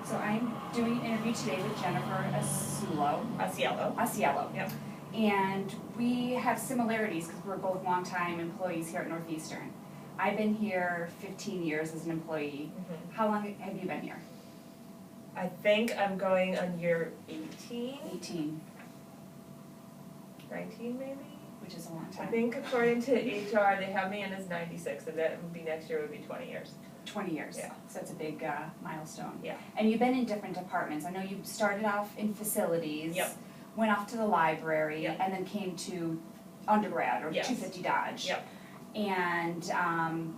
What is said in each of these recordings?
So I'm doing an interview today with Jennifer Asiello. Yep. And we have similarities because we're both longtime employees here at Northeastern. I've been here 15 years as an employee. Mm-hmm. How long have you been here? I think I'm going on year 18, 18, 19 maybe? which is a long I time. think according to HR, they have me in as 96, and that would be next year would be 20 years. 20 years. Yeah. So that's a big milestone. Yeah. And you've been in different departments. I know you started off in facilities, Yep. went off to the library, Yep. and then came to undergrad or Yes. 250 Dodge. Yep. And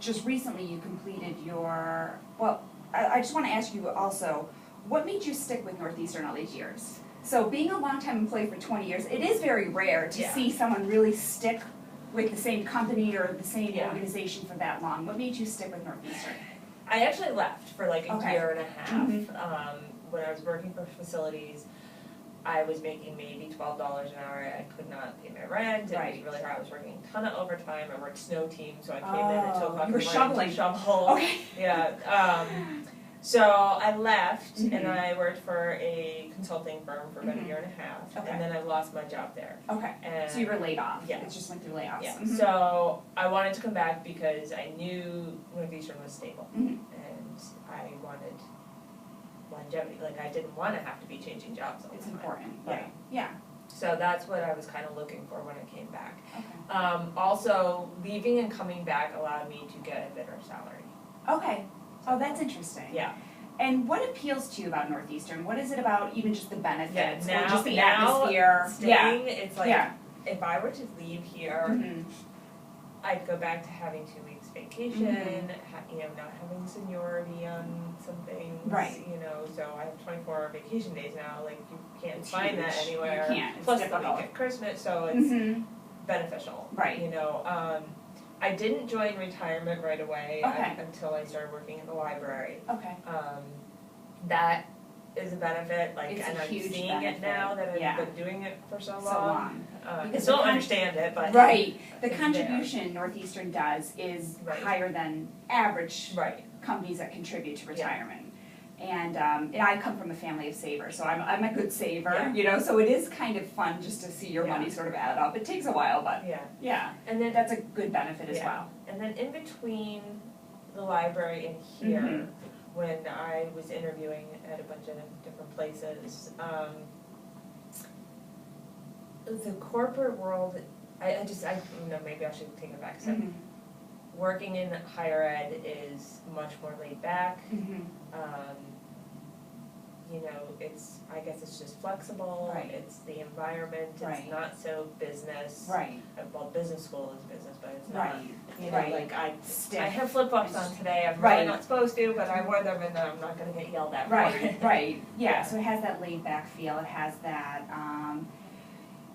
just recently you completed your, well, I just want to ask you also, what made you stick with Northeastern all these years? So being a longtime employee for 20 years, it is very rare to Yeah. see someone really stick with the same company or the same Yeah. organization for that long. What made you stick with Northeastern? I actually left for like a Okay. year and a half. Mhm. When I was working for facilities, I was making maybe $12 an hour. I could not pay my rent. It Right. was really hard. I was working a ton of overtime. I worked snow team, so I came in at 2 o'clock in You were the morning shoveling. to shovel. Okay. Yeah. So I left Mhm. and I worked for a consulting firm for about Mhm. a year and a half, Okay. and then I lost my job there. Okay. And So you were laid off? Yeah. It just went through layoffs? yeah. Mhm. So I wanted to come back because I knew Northeastern was stable, Mhm. and I wanted longevity. Like I didn't want to have to be changing jobs all It's the time. important, Yeah. right? Yeah. So that's what I was kind of looking for when I came back. Okay. Also, leaving and coming back allowed me to get a better salary. Okay. Oh, that's interesting. Yeah. And what appeals to you about Northeastern? What is it about even just the benefits Yeah, or just the now atmosphere? Staying, it's like Yeah. if I were to leave here, Mhm. I'd go back to having 2 weeks vacation, not having seniority on some things. Right. So I have 24 vacation days now. Like you can't It's find that huge. anywhere. You can't. It's Plus the difficult. week at Christmas, so it's Mhm. beneficial. Right. I didn't join retirement right away Okay. until I started working at the library. Okay. That is a benefit, It's a and I'm huge seeing benefit. it now that I've Yeah. been doing it for so long. So long. I Because still the don't understand it, but Right. The it's contribution Northeastern does is Right. higher than average Right. companies that contribute to Yeah. retirement. And I come from a family of savers, so I'm a good saver, Yeah. so it is kind of fun just to see your Yeah. money sort of add up. It takes a while, but Yeah. yeah, And then that's a good benefit as Yeah. well. And then in between the library and here, Mhm. when I was interviewing at a bunch of different places, the corporate world, maybe I should take it back a step. Mhm. Working in higher ed is much more laid back. Mhm. I guess it's just flexible. Right. It's the environment. It's Right. not so business. Right. Well, business school is business, but it's not. Right. Right. Like I Stiff. have flip flops on today. I'm Right. really not supposed to, but I wore them, and I'm not going to get yelled at for Right, it. right, yeah, Yeah. so it has that laid back feel, it has that,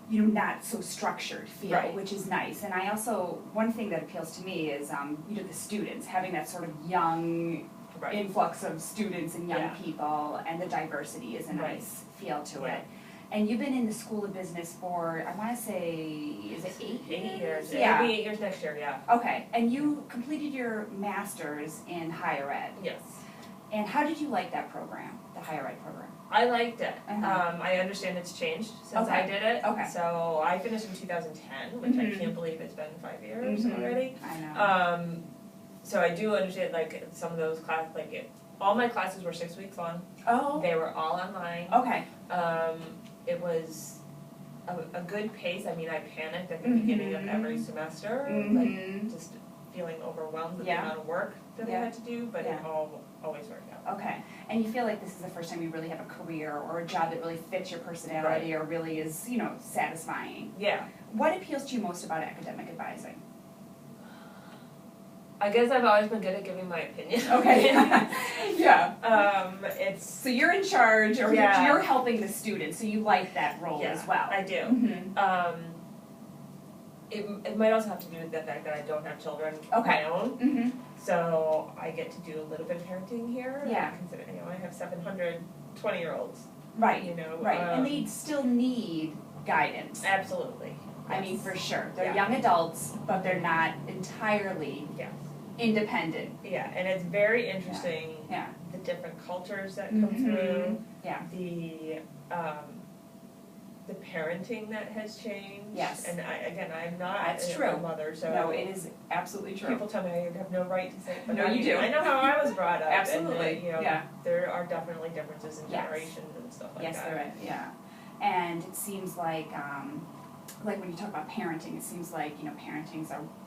not so structured feel, Right. which is nice. And I also, one thing that appeals to me is, the students, having that sort of young Right. influx of students and young Yeah. people, and the diversity is a Right. nice feel to Yeah. it. And you've been in the School of Business for, I wanna say, is it 8 years? 8 years. Yeah. It'll be 8 years next year. Yeah. Okay, and you completed your master's in higher ed. Yes. And how did you like that program, the higher ed program? I liked it. Uh-huh. I understand it's changed since I did it. Okay. So I finished in 2010, which I Mhm. can't believe it's been 5 years Mhm. already. I know. So I do understand some of those classes. All my classes were 6 weeks long. Oh, They were all online. okay. It was a good pace. I mean, I panicked at the Mhm. beginning of every semester, Mhm. just feeling overwhelmed with Yeah. the amount of work that Yeah. I had to do, but it Yeah. always worked out. Okay. And you feel like this is the first time you really have a career or a job that really fits your personality or really is, satisfying. Yeah. What appeals to you most about academic advising? I guess I've always been good at giving my opinion. Okay. Yeah. It's So you're in charge or Yeah. you're helping the students, so you like that role yeah, as well. I do. Mhm. It might also have to do with the fact that I don't have children of Okay. my own, Mhm. so I get to do a little bit of parenting here. Yeah. I have 720-year-olds. Right. Right. Um, And they still need guidance. Absolutely. I mean, Yes. for sure. They're Yeah. young adults, but they're not entirely Yeah. independent. Yeah, and it's very interesting Yeah. the different cultures that come Mhm. through, Yeah. the parenting that has changed. Yes. And I'm not That's a true. mother, so. No, it is absolutely true. People tell me I have no right to say it, but No, I you mean, do. I know how I was brought up. Absolutely, And, you know, yeah. there are definitely differences in Yes. generations and stuff like Yes, that. there is, yeah. And it seems like when you talk about parenting, it seems like,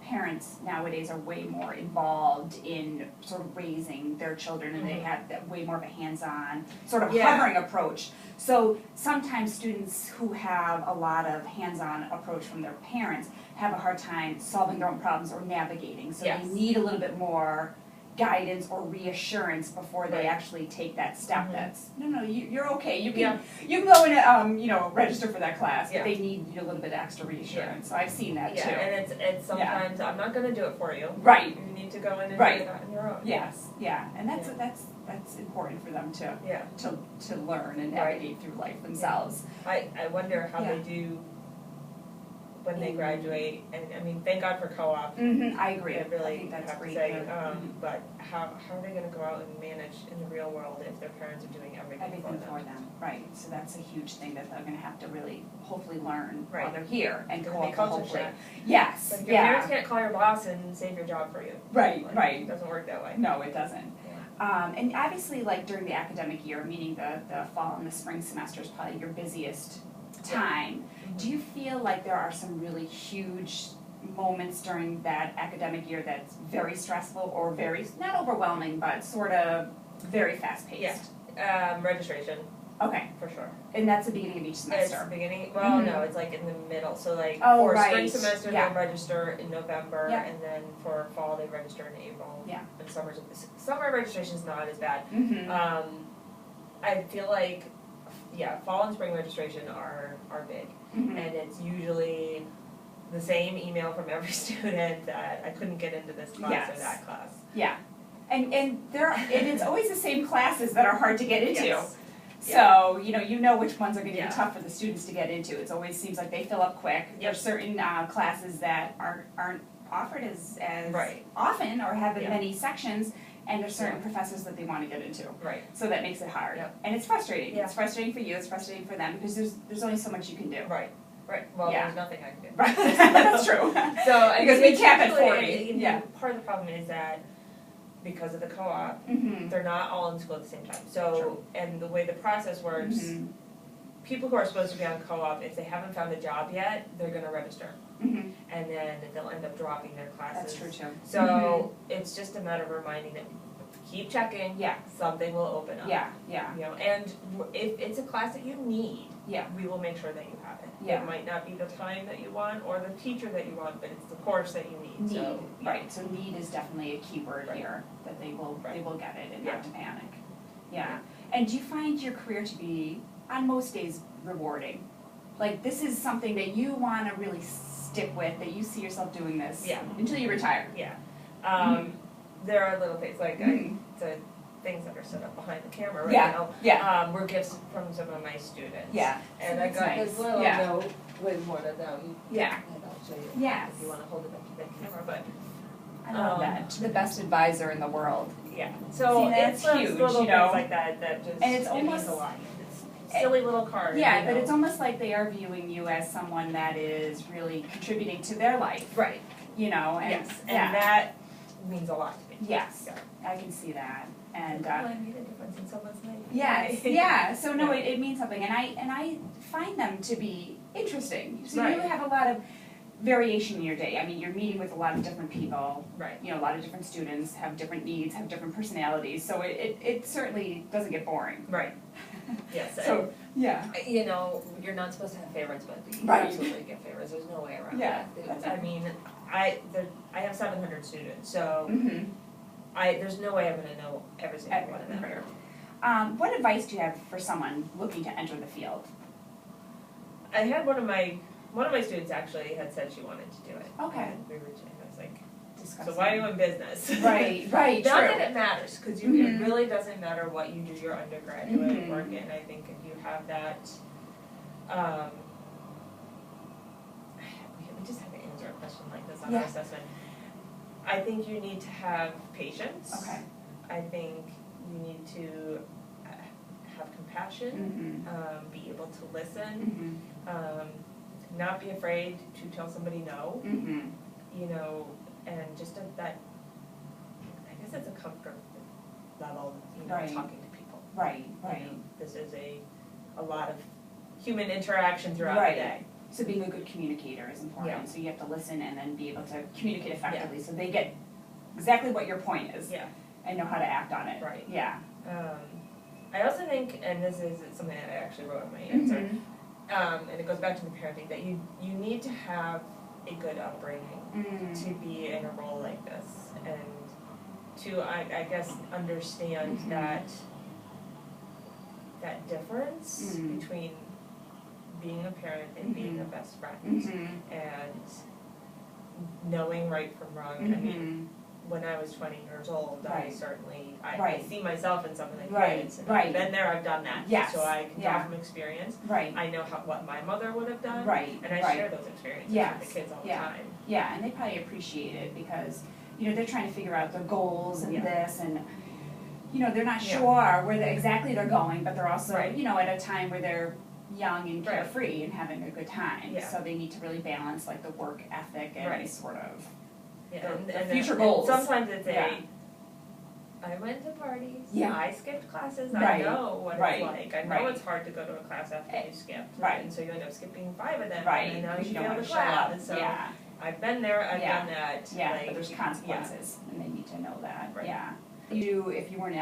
parents nowadays are way more involved in sort of raising their children, and they Mhm. have that way more of a hands-on, sort of Yeah. hovering approach. So sometimes students who have a lot of hands-on approach from their parents have a hard time solving their own problems or navigating. So Yes. they need a little bit more guidance or reassurance before they Right. actually take that step. Mhm. That's you're okay. You can Yeah. you can go and register for that class, Yeah. but they need a little bit extra reassurance. So I've seen that Yeah, too. and it's sometimes, I'm not gonna do it for you. Right. You need to go in and Right. do it on your own. Yes. Yeah. And Yeah. that's important for them to Yeah. to learn and Right. navigate through life themselves. I wonder how Yeah. they do when they Mm. graduate, and I mean, thank God for co-op. I agree. I really think that's have to great. say, Yeah. but how are they gonna go out and manage in the real world if their parents are doing everything Everything for for them? them, right? So that's a huge thing that they're going to have to really, hopefully, learn while Right. they're here and Could go be up culture hopefully. shock. Yes. Like, your parents can't call your boss and save your job for you. Right. Like, Right. It doesn't work that way. No, it doesn't. Yeah. And obviously, like during the academic year, meaning the fall and the spring semester is probably your busiest time. Do you feel like there are some really huge moments during that academic year that's very stressful or very, not overwhelming, but sort of very fast-paced? Yeah. Registration, Okay, for sure. and that's the beginning of each It's semester? the beginning, well, Mhm. no, it's like in the middle, so like Oh, for spring right. semester, Yeah. they register in November, Yeah. and then for fall, they register in April. Yeah. And summer registration's not as bad. Mm-hmm. I feel like, fall and spring registration are big, Mm-hmm. and it's usually the same email from every student that I couldn't get into this class or Yes. that class. Yeah. And it's always the same classes that are hard to get into. Yes. So, you know which ones are gonna Yeah. be tough for the students to get into. It always seems like they fill up quick. There's certain classes that aren't offered as Right. often or have as Yeah. many sections, and there's certain professors that they wanna get into. Right. So that makes it hard. Yeah. And it's frustrating. Yeah. It's frustrating for you, it's frustrating for them, because there's only so much you can do. Right. Well, Yeah. there's nothing I can do. Right. That's true. So I Because mean, we cap at usually, 40. Yeah. Part of the problem is that because of the co-op, Mm-hmm. they're not all in school at the same time. So, True. and the way the process works, Mm-hmm. people who are supposed to be on co-op, if they haven't found a job yet, they're gonna register. Mm-hmm. And then they'll end up dropping their classes. That's true too. So it's just a matter of reminding them, keep checking, Yeah. something will open up. Yeah, yeah, You know, and if it's a class that you need, yeah. we will make sure that you have it. Yeah. It might not be the time that you want or the teacher that you want, but it's the course that you need, so. Right, so need is definitely a key word Right. here, that they will get it and Yeah. not to panic. Yeah, and do you find your career to be, on most days, rewarding? Like, this is something that you wanna really stick with, that you see yourself doing this Yeah. until you retire? Yeah. Mm-hmm. There are little things, like Mhm. the things that are set up behind the camera right Yeah, now. yeah, Were gifts from some of my students. yeah. And So I that's got nice. this little Yeah. note with one of them. Yeah. And I'll show you. Yes. If you wanna hold it up to the camera, but, I love that, the best advisor in the world. yeah. So See, that's it's those huge, little you know? things like that just, And it's it means almost- a lot. It's a silly little card, Yeah, you but know. it's almost like they are viewing you as someone that is really contributing to their life, Right, you know, and, yes, yeah. and that means a lot to me. Yes, Yeah. I can see that, and, Well, I made a difference in someone's life. yes, yeah, so no, Yeah. it means something, and I find them to be interesting. So you Right. have a lot of variation in your day, I mean, you're meeting with a lot of different people, Right. you know, a lot of different students, have different needs, have different personalities, so it certainly doesn't get boring. Right. Yes, So, yeah. and, you know, you're not supposed to have favorites, but you Right. absolutely get favorites, there's no way around Yeah, that. that's I mean, I have 700 students, so Mm-hmm. there's no way I'm gonna know every single one of them. What advice do you have for someone looking to enter the field? I had one of my students actually had said she wanted to do it. Okay. And we were, I was like, Discuss so why are you in business? Right, right, Not true. that it matters, because Mhm. it really doesn't matter what you do your undergraduate Mhm. work in. I think if you have that, we just had to answer a question like this on our Yeah. assessment. I think you need to have patience. Okay. I think you need to compassion, be able to listen, not be afraid to tell somebody no, you know, and just that, I guess it's a comfort level, you know, Right. talking to people. Right, You right. know, this is a lot of human interaction throughout Right. the day. So being a good communicator is important, Yeah. so you have to listen and then be able to communicate effectively, so they get exactly what your point is Yeah. and know how to act on it. Right. Yeah. I also think, and this is something that I actually wrote in my answer, and it goes back to the parenting, that you need to have a good upbringing to be in a role like this, and to, I guess, understand that difference between being a parent and being a best friend, and knowing right from wrong. I mean, when I was 20 years old, I Right. certainly, I Right. see myself in some of the Right, kids, and right. I've been there, I've done that. Yes, So I can yeah. draw from experience. Right, I know what my mother would have done, right, and I right. share those experiences Yes, with the kids all the yeah. time. Yeah, and they probably appreciate it because, you know, they're trying to figure out their goals and Yeah. this and, you know, they're not Yeah. sure where exactly they're going, but they're also, Right. you know, at a time where they're young and Right. carefree and having a good time. Yeah. So they need to really balance like the work ethic and Right. sort of, Yeah, the future goals. And sometimes it's Yeah. I went to parties, Yeah. I skipped classes, Right, I know what right, it's like. I know right. it's hard to go to a class after you skipped. Right. And so you end up skipping 5 of them, right, and now because you you don't fail want the to show up. class. So Yeah, I've been there, I've Yeah. done that. yeah, like, but there's consequences and they need to know that, Right. yeah. If you were an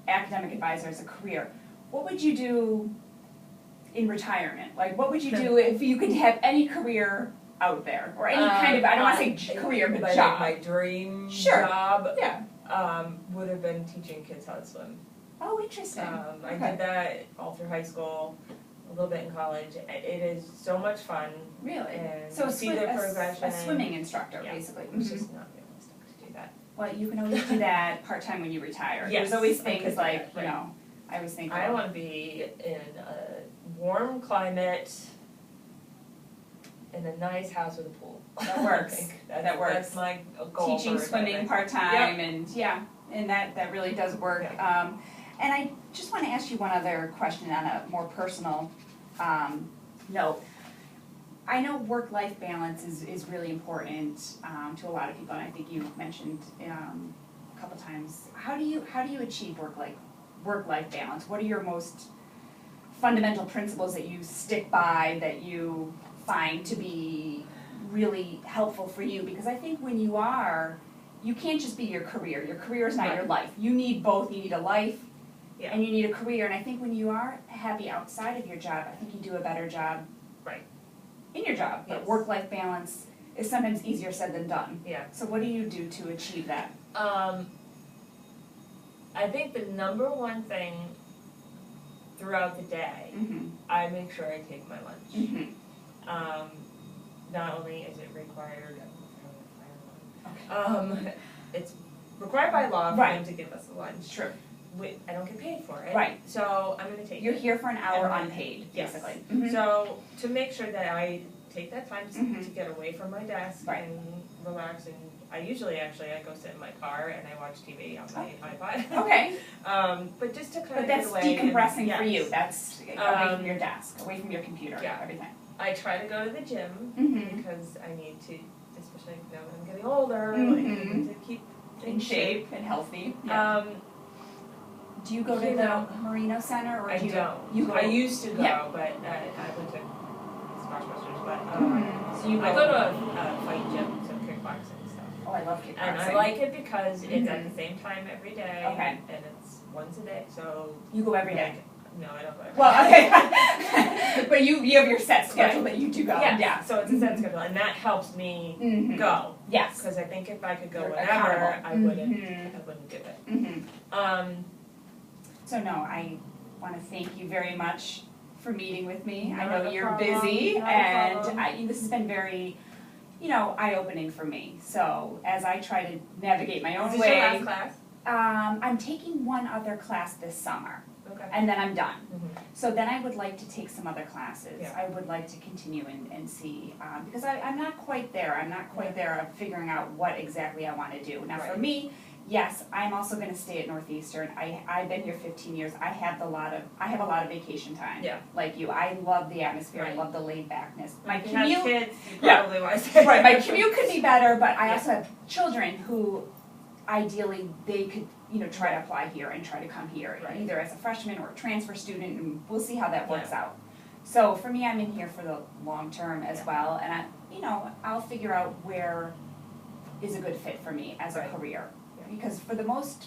academic advisor as a career, what would you do in retirement? Like, what would you do if you could have any career out there, or any kind of, I don't wanna say career, but job? My dream Sure. job Yeah. would have been teaching kids how to swim. Oh, interesting. I Okay. did that all through high school, a little bit in college. It is so much fun. Really? And So you see the a progression. swimming instructor, Yeah. basically. It's Mhm. just not realistic to do that. Well, you can always do that part-time when you retire. Yes, There's always I things could do like, that, you right. know, I always think, I want to be in a warm climate, in a nice house with a pool. That works. I think that's, That works. That's my goal teaching for swimming retirement. part-time and, yeah, and that really does work. And I just want to ask you one other question on a more personal note. I know work-life balance is really important to a lot of people, and I think you mentioned a couple times. How do you achieve work-life balance? What are your most fundamental principles that you stick by, that you find to be really helpful for you? Because I think when you can't just be your career. Your career is not your life. You need both. You need a life and you need a career. And I think when you are happy outside of your job, I think you do a better job in your job. But Yes. work-life balance is sometimes easier said than done. Yeah. So what do you do to achieve that? I think the number one thing throughout the day, Mm-hmm. I make sure I take my lunch. Mm-hmm. Not only is it required, Okay. it's required by law for Right. them to give us a lunch. True. I don't get paid for it. Right. So I'm gonna take You're it. here for an hour And then- unpaid, Yes. basically. Mhm. So to make sure that I take that time Mhm. to get away from my desk Right. and relax, and I usually I go sit in my car and I watch TV on my iPad. Okay. But just to kind But of that's get away. decompressing and, for you. yes. That's away from your desk, away from your computer, Yeah. everything. I try to go to the gym Mm-hmm. because I need to, especially now that I'm getting older, like, I Mhm. need to keep In shape and healthy. Do you go to you the know, Marino Center, or I do you? don't. You go. I used to go, Yeah. but I went to Smash Busters, but So you I go to a fight gym, so kickboxing stuff. Oh, I love kickboxing. And I like it because it's at Mhm. the same time every day. Okay. And it's once a day, so. You go every day. No, I don't go every day. Well, okay. But you have your set schedule that you do go. Yeah, so it's a set schedule, and that helps me Mhm. go. Yes. Because I think if I could go You're whenever, accountable. I wouldn't Mhm. do it. Mhm. So no, I want to thank you very much for meeting with me. I know Not a you're problem, busy, not a and problem. this has been very, eye-opening for me. So as I try to navigate my own Is this your last way, class? I'm taking one other class this summer, Okay. and then I'm done. Mhm. So then I would like to take some other classes. Yeah. I would like to continue and see, because I'm not quite there. I'm not quite there of figuring out what exactly I want to do. Now for Right. me, yes, I'm also gonna stay at Northeastern. I've been here 15 years. I have a lot of vacation time. Yeah. Like you, I love the atmosphere. I Right. love the laid backness. My If you have commute, kids, you Yeah. probably want to stay. right? My commute could be better, but I Yeah. also have children who, ideally, they could try to apply here and try to come here, Right. either as a freshman or a transfer student, and we'll see how that works out. So for me, I'm in here for the long term as well, and I'll figure out where is a good fit for me as a Right. career. Yeah. Because for the most